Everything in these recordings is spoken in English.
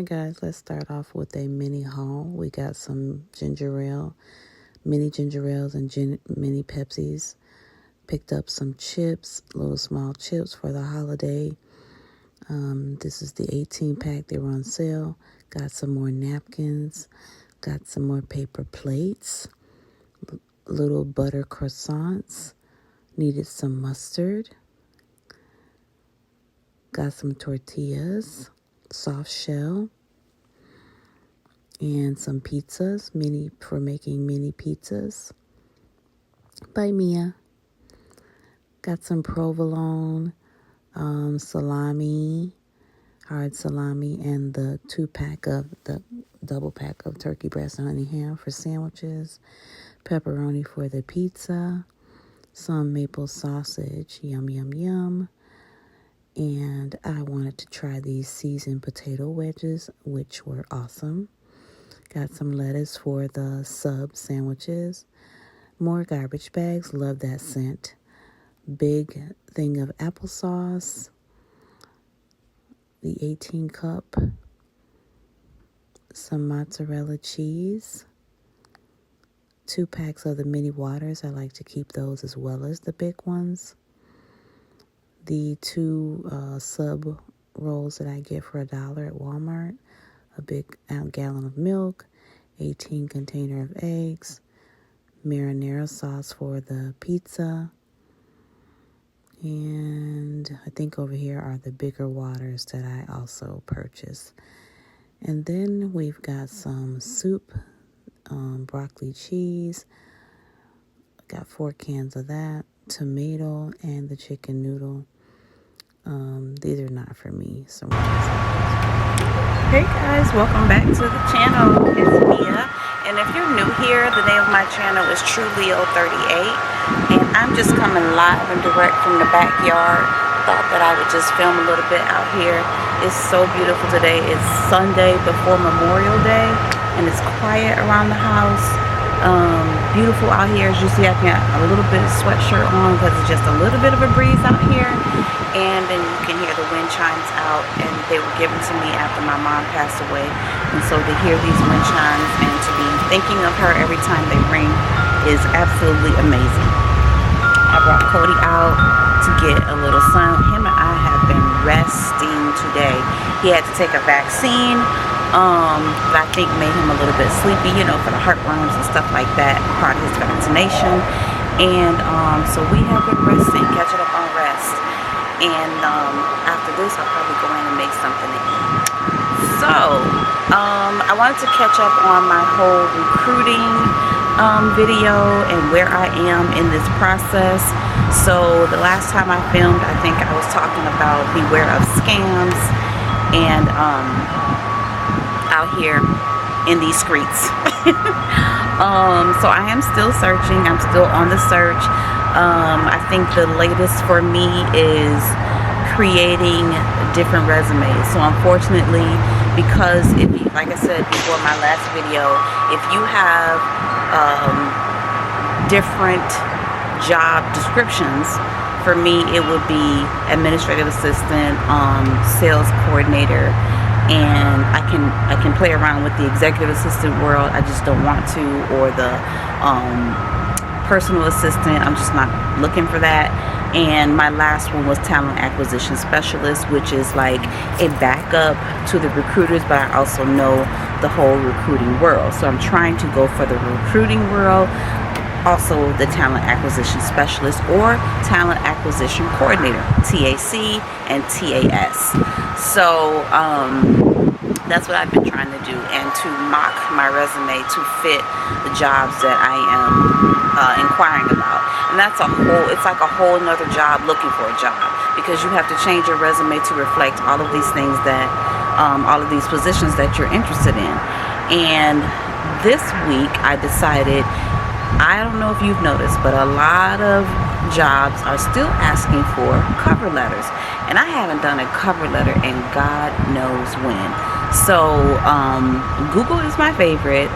guys, let's start off with a mini haul. We got some ginger ale, mini ginger ales and mini Pepsis. Picked up some chips, little small chips for the holiday. This is the 18 pack. They were on sale. Got some more napkins. Got some more paper plates. Little butter croissants. Needed some mustard. Got some tortillas, soft shell, and some pizzas, for making mini pizzas by Mia. Got some provolone, salami, hard salami, and the double pack of turkey breast and honey ham for sandwiches, pepperoni for the pizza, some maple sausage, yum, yum, yum. And I wanted to try these seasoned potato wedges, which were awesome. Got some lettuce for the sub sandwiches. More garbage bags. Love that scent. Big thing of applesauce. The 18 cup. Some mozzarella cheese. 2 packs of the mini waters. I like to keep those as well as the big ones. The 2 sub rolls that I get for $1 at Walmart, a big gallon of milk, 18 container of eggs, marinara sauce for the pizza, and I think over here are the bigger waters that I also purchased. And then we've got some soup, broccoli cheese, got 4 cans of that, tomato, and the chicken noodle. These are not for me. So hey guys, welcome back to the channel. It's Mia, and if you're new here, the name of my channel is TrueLeo38, and I'm just coming live and direct from the backyard. Thought that I would just film a little bit out here. It's so beautiful today. It's Sunday before Memorial Day, and it's quiet around the house. Beautiful out here. As you see, I got a little bit of sweatshirt on because it's just a little bit of a breeze out here. And then you can hear the wind chimes out, and they were given to me after my mom passed away. And so to hear these wind chimes and to be thinking of her every time they ring is absolutely amazing. I brought Cody out to get a little sun. Him and I have been resting today. He had to take a vaccine that I think made him a little bit sleepy, for the heartworms and stuff like that, part of his vaccination. And so we have been resting, catching up on rest. And after this, I'll probably go in and make something to eat. So, I wanted to catch up on my whole recruiting video and where I am in this process. So, the last time I filmed, I think I was talking about beware of scams and out here in these streets. So, I am still searching. I'm still on the search. I think the latest for me is creating different resumes. So unfortunately, because like I said before my last video, if you have different job descriptions, for me it would be administrative assistant, sales coordinator, and I can play around with the executive assistant world. I just don't want to, or the personal assistant. I'm just not looking for that. And my last one was talent acquisition specialist, which is like a backup to the recruiters, but I also know the whole recruiting world. So I'm trying to go for the recruiting world, also the talent acquisition specialist or talent acquisition coordinator, TAC and TAS. So that's what I've been trying to do, and to mock my resume to fit the jobs that I am inquiring about. And it's like a whole nother job looking for a job, because you have to change your resume to reflect all of these things that, all of these positions that you're interested in. And this week I decided, I don't know if you've noticed, but a lot of jobs are still asking for cover letters. And I haven't done a cover letter in God knows when. So Google is my favorite,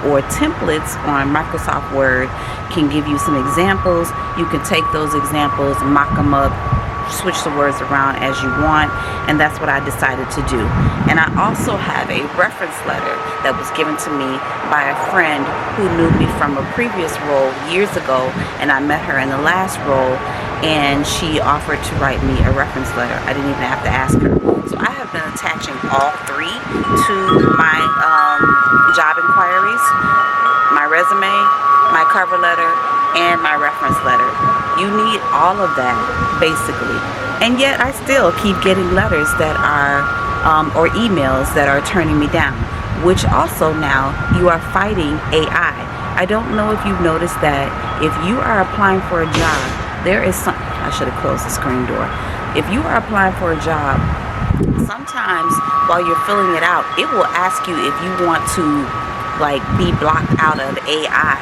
or templates on Microsoft Word can give you some examples. You can take those examples, mock them up, switch the words around as you want, and that's what I decided to do. And I also have a reference letter that was given to me by a friend who knew me from a previous role years ago, and I met her in the last role, and she offered to write me a reference letter. I didn't even have to ask her. So I have been attaching all three to my job inquiries: my resume, my cover letter, and my reference letter. You need all of that, basically. And yet I still keep getting letters that are, or emails that are turning me down, which also now you are fighting AI. I don't know if you've noticed that if you are applying for a job, there is some, I should have closed the screen door. If you are applying for a job, sometimes while you're filling it out, it will ask you if you want to like be blocked out of AI.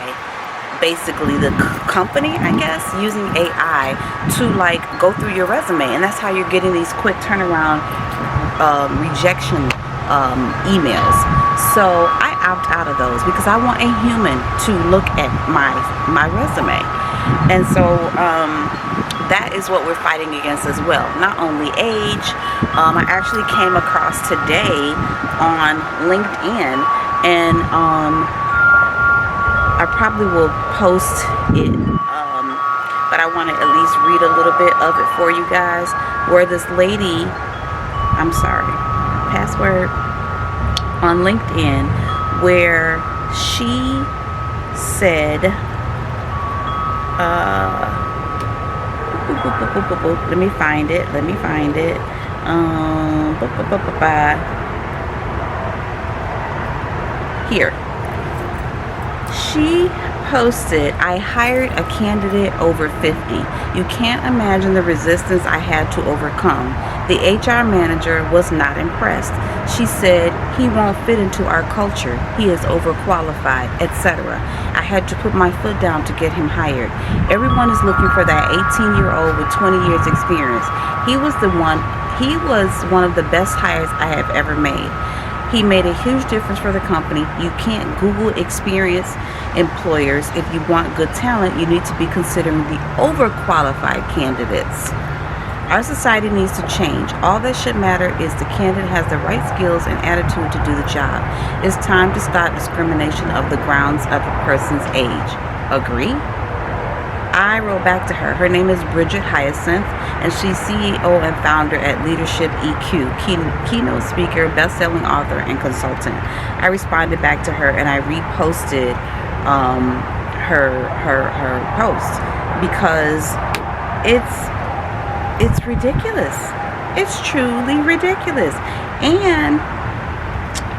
Basically the company, I guess, using AI to like go through your resume, and that's how you're getting these quick turnaround rejection emails. So I opt out of those because I want a human to look at my resume. And so that is what we're fighting against as well. Not only age, I actually came across today on LinkedIn, and I probably will post it, but I want to at least read a little bit of it for you guys, where this lady, I'm sorry, password, on LinkedIn, where she said, let me find it, here. She posted, "I hired a candidate over 50. You can't imagine the resistance I had to overcome. The HR manager was not impressed. She said he won't fit into our culture. He is overqualified, etc. I had to put my foot down to get him hired. Everyone is looking for that 18-year-old with 20 years experience. He was one of the best hires I have ever made. He made a huge difference for the company. You can't Google experience employers. If you want good talent, you need to be considering the overqualified candidates. Our society needs to change. All that should matter is the candidate has the right skills and attitude to do the job. It's time to stop discrimination of the grounds of a person's age. Agree?" I wrote back to her. Her name is Bridget Hyacinth, and she's CEO and founder at Leadership EQ, keynote speaker, best-selling author, and consultant. I responded back to her, and I reposted her post because it's ridiculous. It's truly ridiculous, and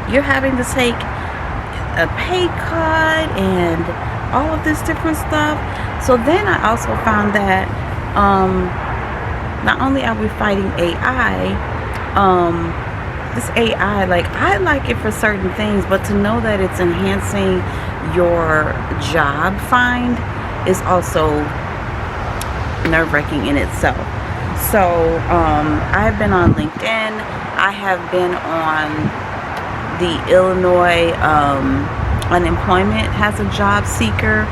you're having to take a pay cut and all of this different stuff. So then I also found that not only are we fighting AI, this AI, like, I like it for certain things, but to know that it's enhancing your job find is also nerve-wracking in itself. So I've been on LinkedIn. I have been on the Illinois Unemployment has a job seeker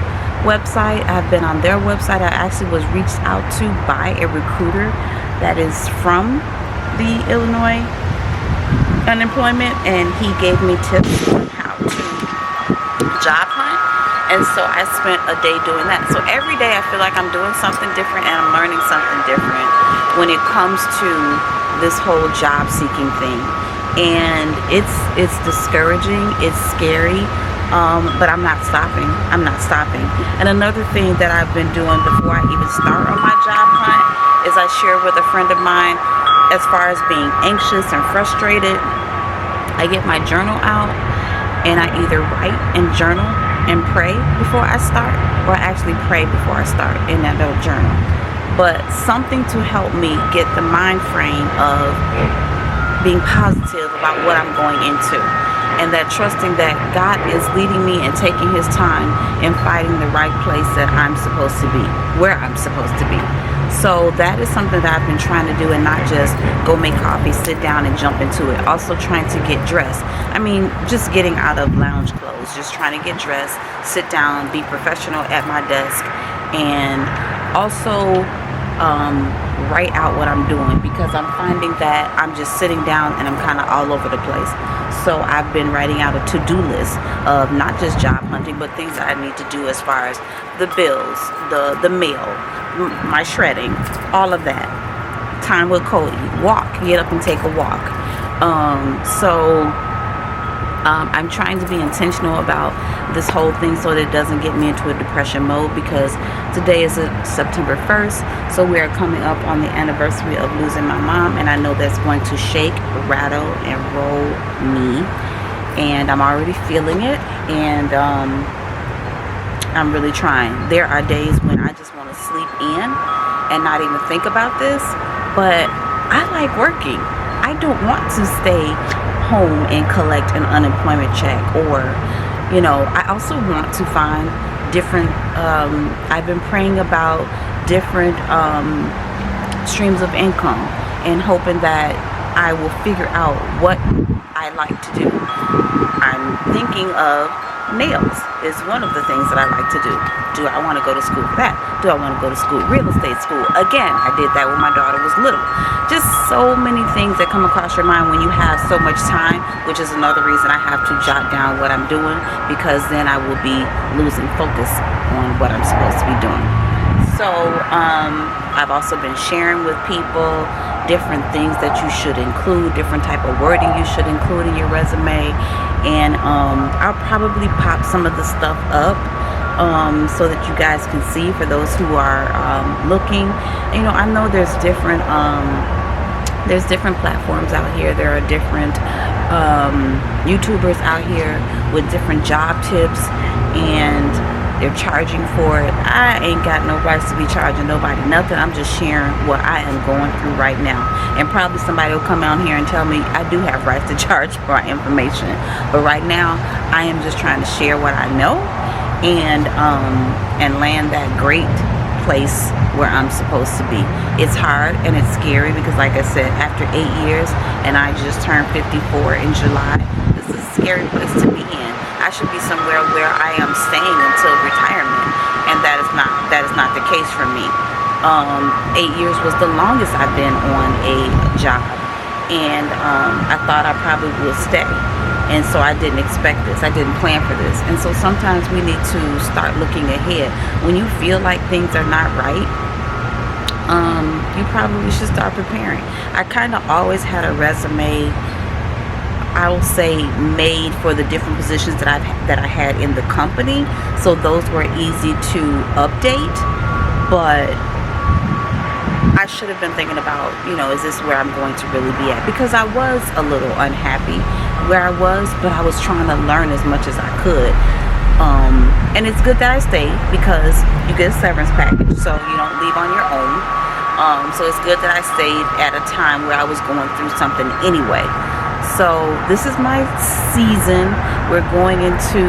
website. I've been on their website. I actually was reached out to by a recruiter that is from the Illinois Unemployment, and he gave me tips on how to job hunt. And so I spent a day doing that. So every day I feel like I'm doing something different and I'm learning something different when it comes to this whole job seeking thing. And it's discouraging, it's scary. But I'm not stopping. And another thing that I've been doing before I even start on my job hunt is I share with a friend of mine, as far as being anxious and frustrated, I get my journal out and I either write and journal and pray before I start, or I actually pray before I start in that little journal. But something to help me get the mind frame of being positive about what I'm going into. And that trusting that God is leading me and taking his time and finding the right place that I'm supposed to be, where I'm supposed to be. So that is something that I've been trying to do, and not just go make coffee, sit down and jump into it. Also trying to get dressed. I mean, just getting out of lounge clothes, just trying to get dressed, sit down, be professional at my desk, and also write out what I'm doing, because I'm finding that I'm just sitting down and I'm kind of all over the place. So I've been writing out a to-do list of not just job hunting, but things that I need to do as far as the bills, the mail, my shredding, all of that. Time with Cody, walk, get up and take a walk. I'm trying to be intentional about this whole thing so that it doesn't get me into a depression mode, because today is September 1st, so we are coming up on the anniversary of losing my mom, and I know that's going to shake, rattle, and roll me, and I'm already feeling it, and I'm really trying. There are days when I just want to sleep in and not even think about this, but I like working. I don't want to stay home and collect an unemployment check, or I also want to find different I've been praying about different streams of income, and hoping that I will figure out what I like to do. I'm thinking of nails is one of the things that I like to do. Do I want to go to school for that? Do I want to go to school, real estate school? Again, I did that when my daughter was little. Just so many things that come across your mind when you have so much time, which is another reason I have to jot down what I'm doing, because then I will be losing focus on what I'm supposed to be doing. So I've also been sharing with people different things that you should include, different type of wording you should include in your resume, and I'll probably pop some of the stuff up so that you guys can see, for those who are looking. I know there's different platforms out here. There are different YouTubers out here with different job tips, and they're charging for it. I ain't got no rights to be charging nobody nothing. I'm just sharing what I am going through right now. And probably somebody will come out here and tell me I do have rights to charge for my information. But right now, I am just trying to share what I know, and land that great place where I'm supposed to be. It's hard and it's scary, because like I said, after 8 years, and I just turned 54 in July, this is a scary place to be in. I should be somewhere where I am staying until retirement, and that is not the case for me. 8 years was the longest I've been on a job, and I thought I probably would stay, and so I didn't expect this. I didn't plan for this, and so sometimes we need to start looking ahead. When you feel like things are not right, you probably should start preparing. I kind of always had a resume, I will say, made for the different positions that I had in the company, so those were easy to update. But I should have been thinking about, is this where I'm going to really be at? Because I was a little unhappy where I was, but I was trying to learn as much as I could. And it's good that I stayed, because you get a severance package, so you don't leave on your own. So it's good that I stayed at a time where I was going through something anyway. So this is my season. We're going into,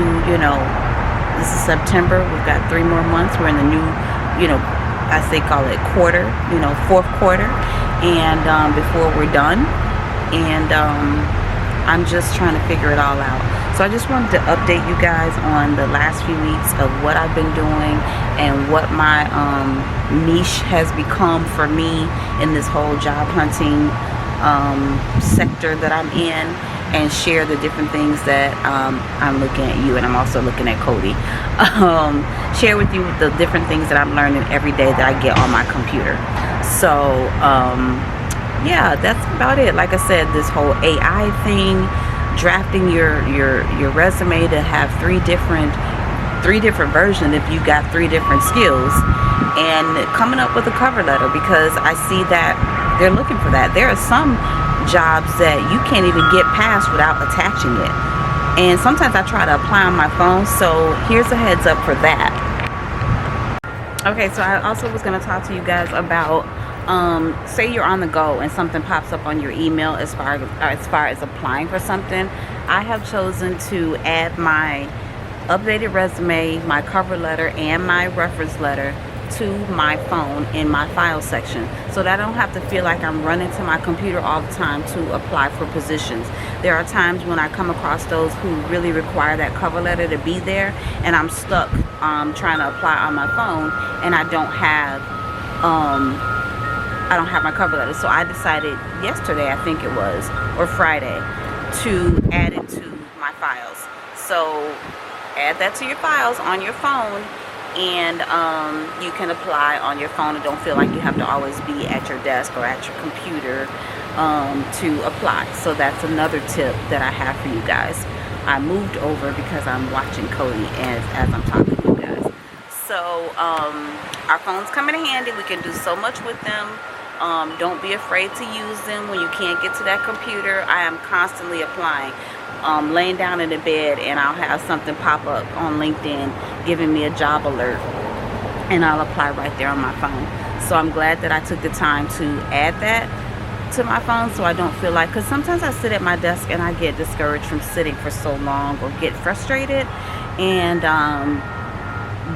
this is September. We've got 3 more months. We're in the new, call it quarter, fourth quarter. And before we're done. And I'm just trying to figure it all out. So I just wanted to update you guys on the last few weeks of what I've been doing and what my niche has become for me in this whole job hunting sector that I'm in, and share the different things that I'm looking at you, and I'm also looking at Cody. Share with you the different things that I'm learning every day that I get on my computer. So yeah, that's about it. Like I said, this whole AI thing, drafting your resume to have three different versions if you got 3 different skills, and coming up with a cover letter, because I see that they're looking for that. There are some jobs that you can't even get past without attaching it, and sometimes I try to apply on my phone, so here's a heads up for that. Okay, so I also was going to talk to you guys about say you're on the go and something pops up on your email as far as applying for something. I have chosen to add my updated resume, my cover letter, and my reference letter to my phone in my file section, so that I don't have to feel like I'm running to my computer all the time to apply for positions. There are times when I come across those who really require that cover letter to be there, and I'm stuck trying to apply on my phone, and I don't have I don't have my cover letter. So I decided yesterday, I think it was, or Friday, to add it to my files. So add that to your files on your phone, and you can apply on your phone and don't feel like you have to always be at your desk or at your computer to apply. So that's another tip that I have for you guys. I moved over because I'm watching Cody as I'm talking to you guys. So our phones come in handy. We can do so much with them. Don't be afraid to use them when you can't get to that computer. I am constantly applying. Laying down in the bed, and I'll have something pop up on LinkedIn giving me a job alert, and I'll apply right there on my phone. So I'm glad that I took the time to add that to my phone, so I don't feel like, because sometimes I sit at my desk and I get discouraged from sitting for so long or get frustrated, and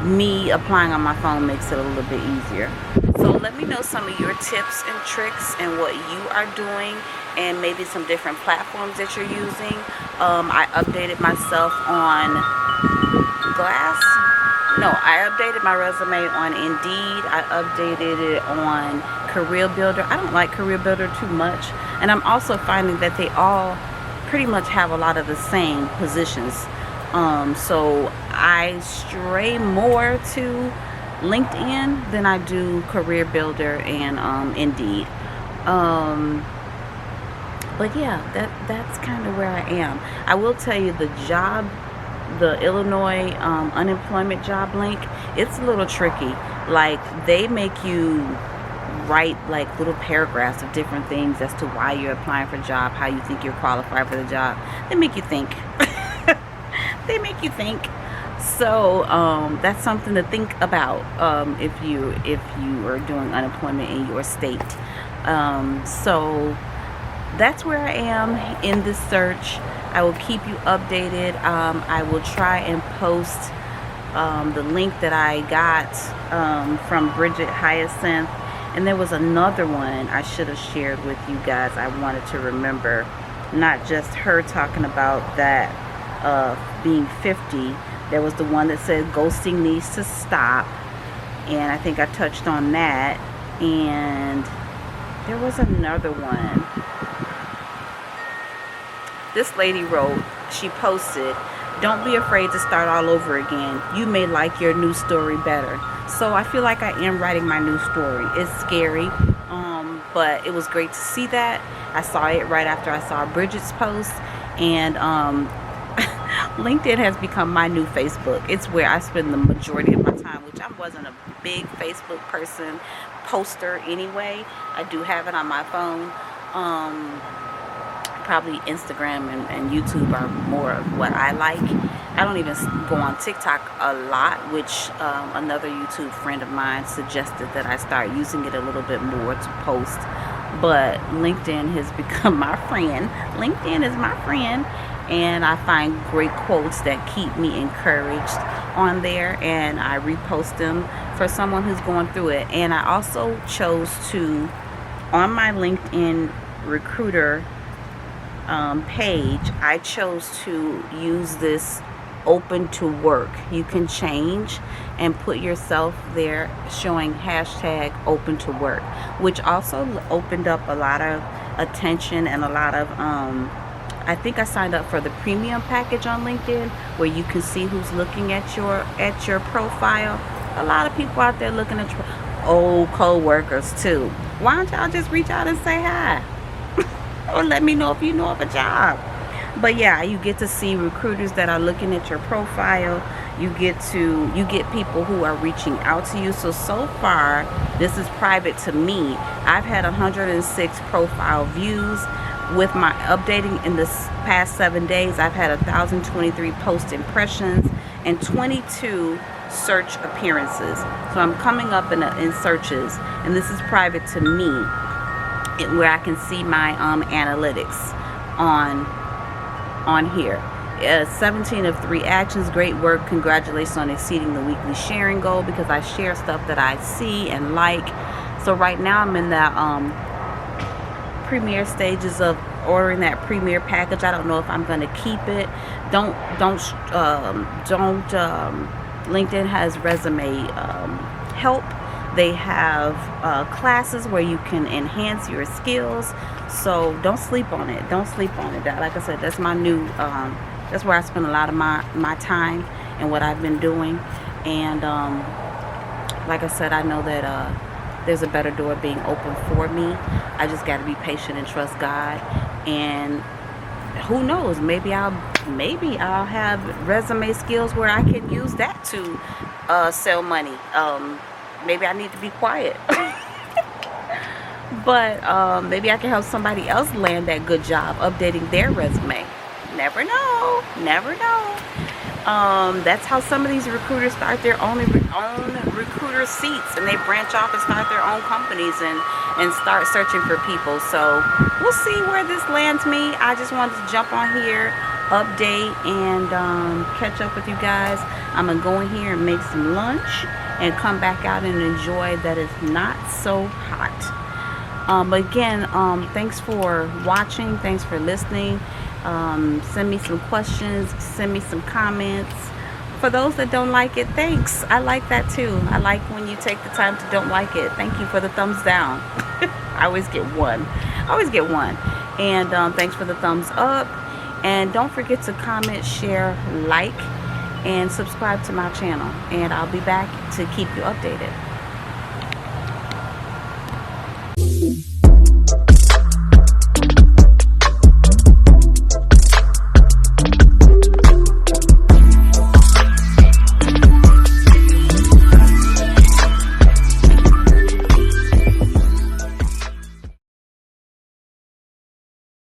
me applying on my phone makes it a little bit easier. So let me know some of your tips and tricks and what you are doing, and maybe some different platforms that you're using. I updated myself on Glass. No, I updated my resume on Indeed. I updated it on Career Builder. I don't like Career Builder too much, and I'm also finding that they all pretty much have a lot of the same positions. So I stray more to LinkedIn than I do Career Builder and Indeed. But yeah, that's kind of where I am. I will tell you, the Illinois unemployment job link, it's a little tricky. Like, they make you write like little paragraphs of different things as to why you're applying for a job, how you think you're qualified for the job. They make you think. They make you think. So that's something to think about if you are doing unemployment in your state. So that's where I am in this search. I will keep you updated. I will try and post the link that I got from Bridget Hyacinth. And there was another one I should have shared with you guys. I wanted to remember, not just her talking about that being 50. There was the one that said ghosting needs to stop, and I think I touched on that. And there was another one. This lady wrote, she posted, "Don't be afraid to start all over again. You may like your new story better." So I feel like I am writing my new story. It's scary, but it was great to see that. I saw it right after I saw Bridget's post, and LinkedIn has become my new Facebook. It's where I spend the majority of my time, which I wasn't a big Facebook person, poster anyway. I do have it on my phone. Probably Instagram and YouTube are more of what I like. I don't even go on TikTok a lot, which another YouTube friend of mine suggested that I start using it a little bit more to post. But LinkedIn has become my friend. LinkedIn is my friend, and I find great quotes that keep me encouraged on there, and I repost them for someone who's going through it. And I also chose to, on my LinkedIn recruiter page, I chose to use this open to work. You can change and put yourself there showing hashtag open to work, which also opened up a lot of attention and a lot of I think I signed up for the premium package on LinkedIn, where you can see who's looking at your profile. A lot of people out there looking at your old co-workers too. Why don't y'all just reach out and say hi? Or let me know if you know of a job. But yeah, you get to see recruiters that are looking at your profile. You get people who are reaching out to you. So far, this is private to me. I've had 106 profile views. With my updating in this past 7 days, I've had 1,023 post impressions and 22 search appearances. So I'm coming up in searches, and this is private to me, where I can see my analytics on here. 17 of 3 actions. Great work. Congratulations on exceeding the weekly sharing goal, because I share stuff that I see and like. So right now I'm in that premier stages of ordering that premier package. I don't know if I'm going to keep it. Don't LinkedIn has resume help They have classes where you can enhance your skills. So don't sleep on it. Don't sleep on it. Like I said, that's my new, that's where I spend a lot of my time and what I've been doing. And like I said, I know that there's a better door being open for me. I just got to be patient and trust God. And who knows, maybe I'll have resume skills where I can use that to sell money. Maybe I need to be quiet. But maybe I can help somebody else land that good job updating their resume. Never know. Never know. That's how some of these recruiters start their own recruiter seats, and they branch off and start their own companies and start searching for people. So we'll see where this lands me. I just wanted to jump on here, update, and catch up with you guys. I'm gonna go in here and make some lunch and come back out and enjoy that it's not so hot. But again, thanks for watching. Thanks for listening. Send me some questions. Send me some comments. For those that don't like it, thanks. I like that too. I like when you take the time to don't like it. Thank you for the thumbs down. I always get one. And thanks for the thumbs up. And don't forget to comment, share, like, and subscribe to my channel. And I'll be back to keep you updated.